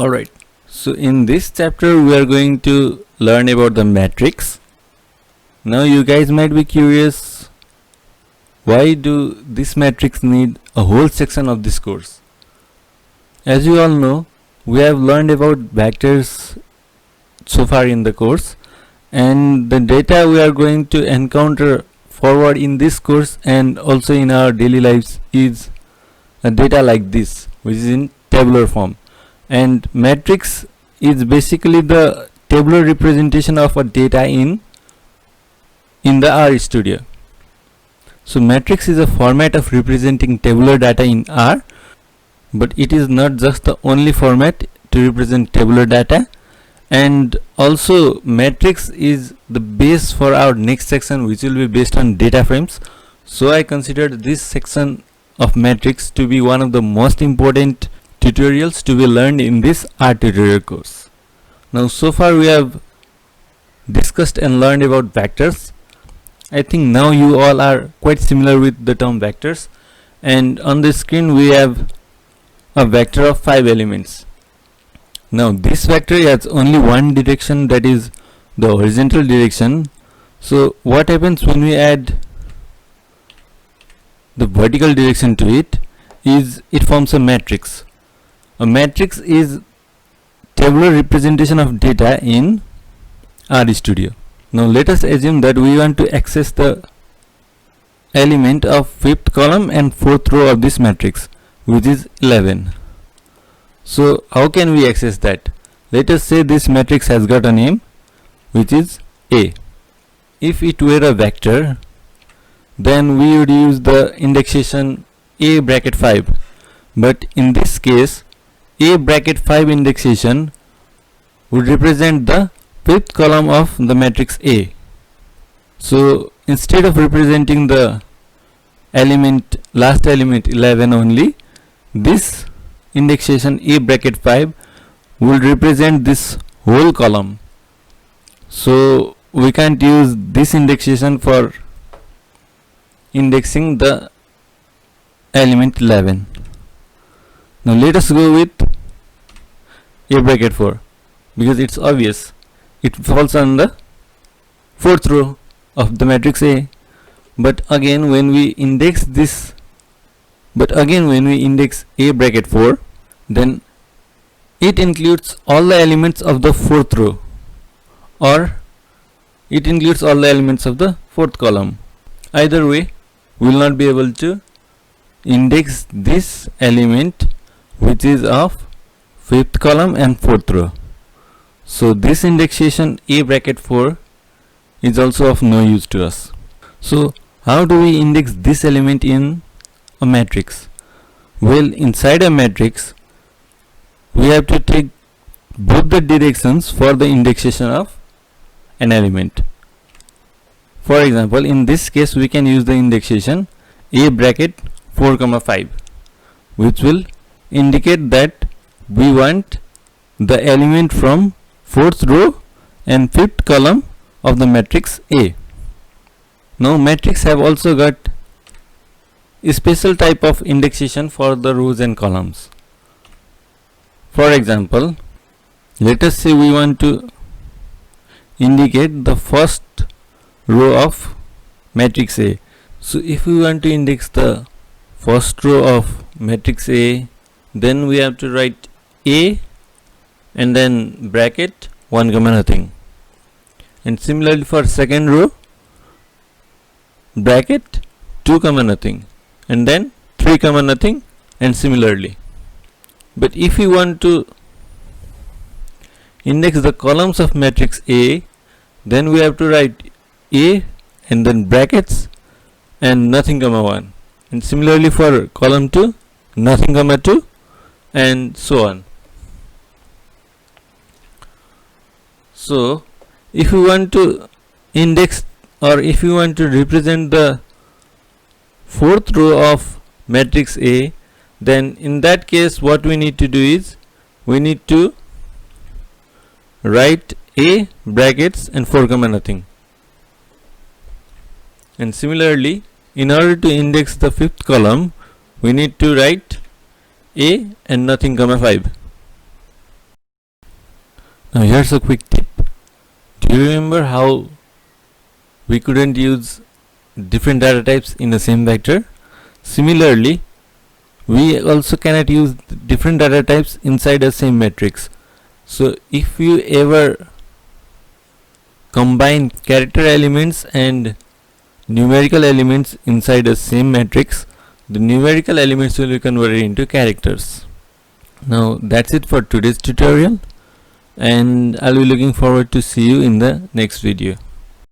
Alright, so in this chapter we are going to learn about the matrix. Now you guys might be curious, why do this matrix need a whole section of this course? As you all know, we have learned about vectors so far in the course, and the data we are going to encounter forward in this course and also in our daily lives is a data like this, which is in tabular form. And matrix is basically the tabular representation of a data in the RStudio. So matrix is a format of representing tabular data in R, but it is not just the only format to represent tabular data, and also matrix is the base for our next section, which will be based on data frames. So I considered this section of matrix to be one of the most important tutorials to be learned in this R tutorial course. Now so far we have discussed and learned about vectors. I think now you all are quite similar with the term vectors, and on the screen we have a vector of 5 elements. Now this vector has only one direction, that is the horizontal direction. So what happens when we add the vertical direction to it is it forms a matrix. A matrix is tabular representation of data in RStudio. Now let us assume that we want to access the element of 5th column and 4th row of this matrix, which is 11. So how can we access that? Let us say this matrix has got a name, which is A. If it were a vector, then we would use the indexation A bracket 5, but in this case A bracket 5 indexation would represent the 5th column of the matrix A. So instead of representing the last element 11 only, this indexation A bracket 5 will represent this whole column. So we can't use this indexation for indexing the element 11. Now let us go with A bracket 4, because it's obvious, it falls on the 4th row of the matrix A. But again when we index A bracket 4, then it includes all the elements of the 4th row, or it includes all the elements of the 4th column. Either way, we will not be able to index this element which is of 5th column and 4th row. So this indexation A bracket 4 is also of no use to us. So how do we index this element in a matrix? Well, inside a matrix we have to take both the directions for the indexation of an element. For example, in this case we can use the indexation A bracket 4 comma 5, which will indicate that we want the element from 4th row and 5th column of the matrix A. Now matrix have also got a special type of indexation for the rows and columns. For example, let us say we want to indicate the first row of matrix A. So if we want to index the first row of matrix A, then we have to write A and then bracket 1 comma nothing, and similarly for second row bracket 2 comma nothing, and then 3 comma nothing, and similarly. But if we want to index the columns of matrix A, then we have to write A and then brackets and nothing comma 1, and similarly for column 2 nothing comma 2, and so on. So if we want to index, or if we want to represent the 4th row of matrix A, then in that case what we need to do is we need to write A brackets and 4 comma nothing, and similarly in order to index the 5th column we need to write A and nothing comma 5. Now here's a quick tip. Do you remember how we couldn't use different data types in the same vector? Similarly, we also cannot use different data types inside the same matrix. So if you ever combine character elements and numerical elements inside the same matrix, the numerical elements will be converted into characters. Now that's it for today's tutorial, and I'll be looking forward to see you in the next video.